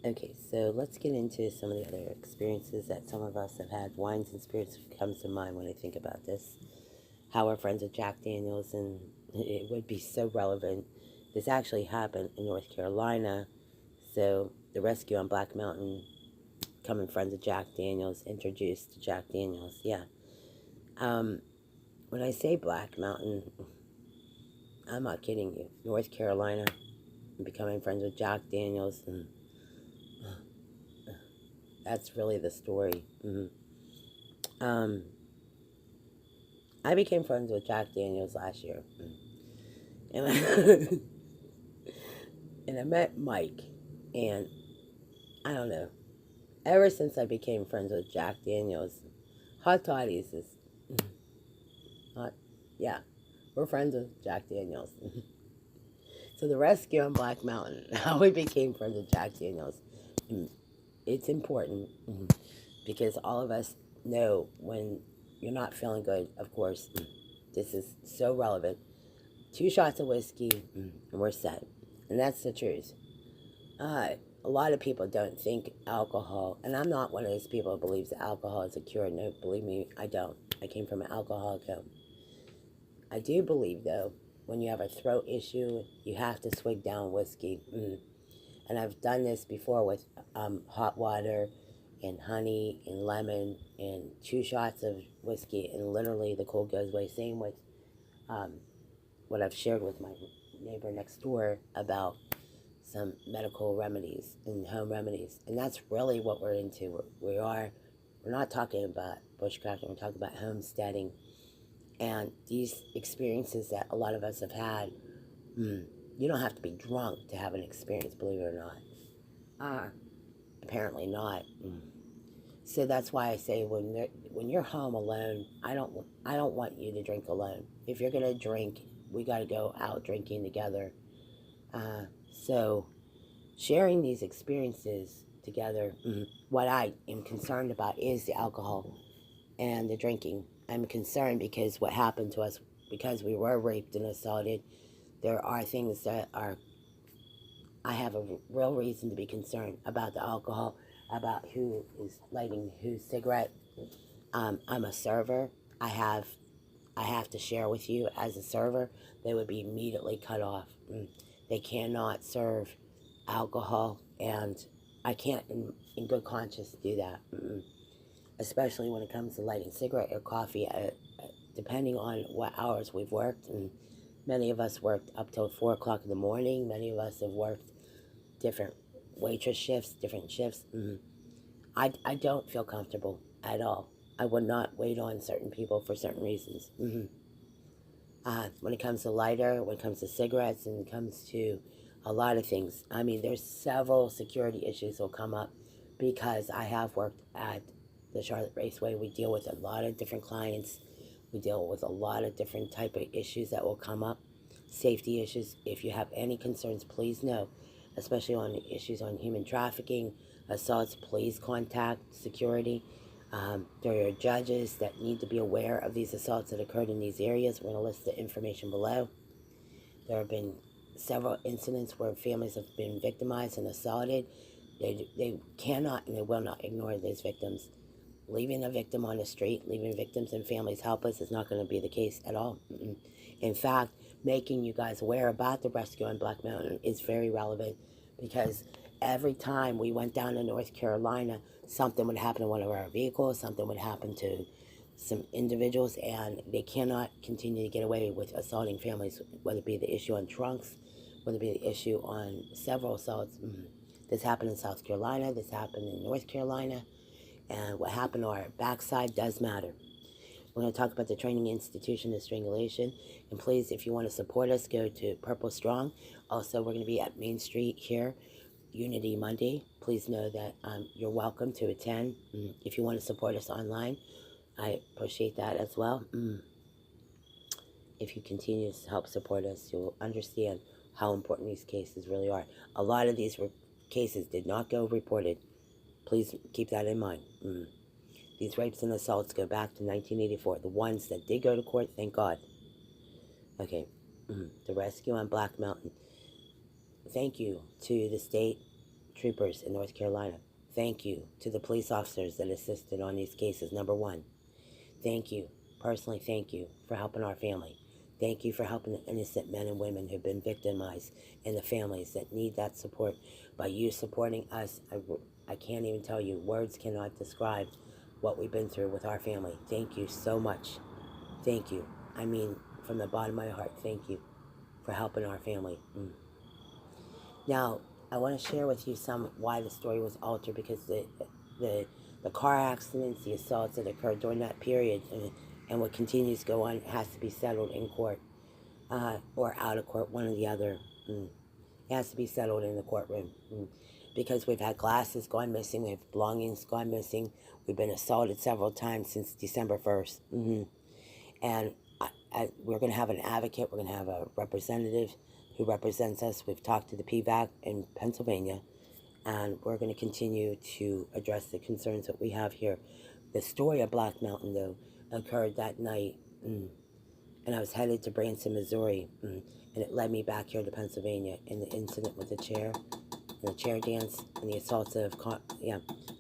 Okay, so let's get into some of the other experiences that some of us have had. Wines and spirits comes to mind when I think about this. How we're friends with Jack Daniels, and it would be so relevant. This actually happened in North Carolina. So the rescue on Black Mountain, becoming friends with Jack Daniels, introduced to Jack Daniels. Yeah. Um, when I say Black Mountain, I'm not kidding you. North Carolina, becoming friends with Jack Daniels, and that's really the story. Um, I became friends with Jack Daniels last year, and I, and I met Mike, and I don't know. Ever since I became friends with Jack Daniels, hot toddies is hot. Yeah, we're friends with Jack Daniels. So the rescue on Black Mountain, how we became friends with Jack Daniels, it's important because all of us know when you're not feeling good. Of course, this is so relevant. 2 shots of whiskey, and we're set, and that's the truth. Uh, a lot of people don't think alcohol, and I'm not one of those people who believes that alcohol is a cure. No, believe me, I don't. I came from an alcoholic home. I do believe, though, when you have a throat issue, you have to swig down whiskey. And I've done this before with hot water and honey and lemon and 2 shots of whiskey, and literally the cold goes away. Same with um, what I've shared with my neighbor next door about some medical remedies and home remedies. And that's really what we're into. We're not talking about bushcrafting, we're talking about homesteading. And these experiences that a lot of us have had, you don't have to be drunk to have an experience, believe it or not. Apparently not. So that's why I say when you're home alone, I don't want you to drink alone. If you're gonna drink, we got to go out drinking together. So sharing these experiences together, what I am concerned about is the alcohol and the drinking. I'm concerned because what happened to us, because we were raped and assaulted, there are things that are, I have a real reason to be concerned about the alcohol, about who is lighting whose cigarette. I'm a server. I have I have to share with you as a server, they would be immediately cut off. They cannot serve alcohol, and I can't, in good conscience, do that. Especially when it comes to lighting cigarette or coffee, depending on what hours we've worked. And many of us worked up till 4 o'clock in the morning. Many of us have worked different waitress shifts, different shifts. I don't feel comfortable at all. I would not wait on certain people for certain reasons. When it comes to lighter, when it comes to cigarettes, and it comes to a lot of things. I mean, there's several security issues will come up because I have worked at the Charlotte Raceway. We deal with a lot of different clients. We deal with a lot of different type of issues that will come up, safety issues. If you have any concerns, please know, especially on issues on human trafficking, assaults, please contact security. There are judges that need to be aware of these assaults that occurred in these areas. We're going to list the information below. There have been several incidents where families have been victimized and assaulted. They cannot and they will not ignore these victims. Leaving a victim on the street, leaving victims and families helpless is not going to be the case at all. In fact, making you guys aware about the rescue on Black Mountain is very relevant because every time we went down to North Carolina, something would happen to one of our vehicles, something would happen to some individuals, and they cannot continue to get away with assaulting families, whether it be the issue on trunks, whether it be the issue on several assaults. This happened in South Carolina, this happened in North Carolina, and what happened to our backside does matter. We're going to talk about the training institution of strangulation. And please, if you want to support us, go to Purple Strong. Also, we're going to be at Main Street here, Unity Monday. Please know that you're welcome to attend. If you want to support us online, I appreciate that as well. If you continue to help support us, you'll understand how important these cases really are. A lot of these cases did not go reported. Please keep that in mind. These rapes and assaults go back to 1984. The ones that did go to court, thank God. Okay, the rescue on Black Mountain. Thank you to the state troopers in North Carolina. Thank you to the police officers that assisted on these cases. Number one, thank you. Personally, thank you for helping our family. Thank you for helping the innocent men and women who've been victimized and the families that need that support. By you supporting us, I can't even tell you. Words cannot describe what we've been through with our family. Thank you so much. Thank you. I mean, from the bottom of my heart, thank you for helping our family. Now, I want to share with you some why the story was altered, because the car accidents, the assaults that occurred during that period, and what continues to go on has to be settled in court or out of court, one or the other. It has to be settled in the courtroom because we've had glasses gone missing, we have belongings gone missing, we've been assaulted several times since December 1st. And we're going to have an advocate, we're going to have a representative who represents us. We've talked to the PVAC in Pennsylvania, and we're going to continue to address the concerns that we have here. The story of Black Mountain, though, occurred that night, and I was headed to Branson, Missouri, and it led me back here to Pennsylvania, and the incident with the chair, and the chair dance, and the assaults of,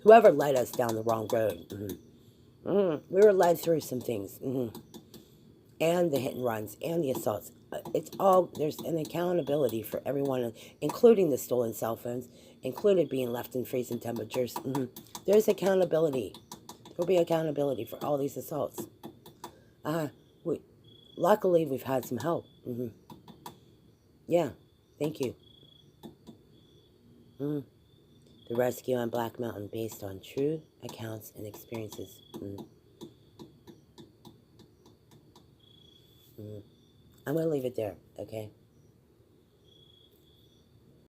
whoever led us down the wrong road. We were led through some things, and the hit and runs, and the assaults. It's all, there's an accountability for everyone, including the stolen cell phones, included being left in freezing temperatures. There's accountability. There'll be accountability for all these assaults. Luckily, we've had some help. Yeah, thank you. The rescue on Black Mountain, based on true accounts and experiences. I'm going to leave it there, okay?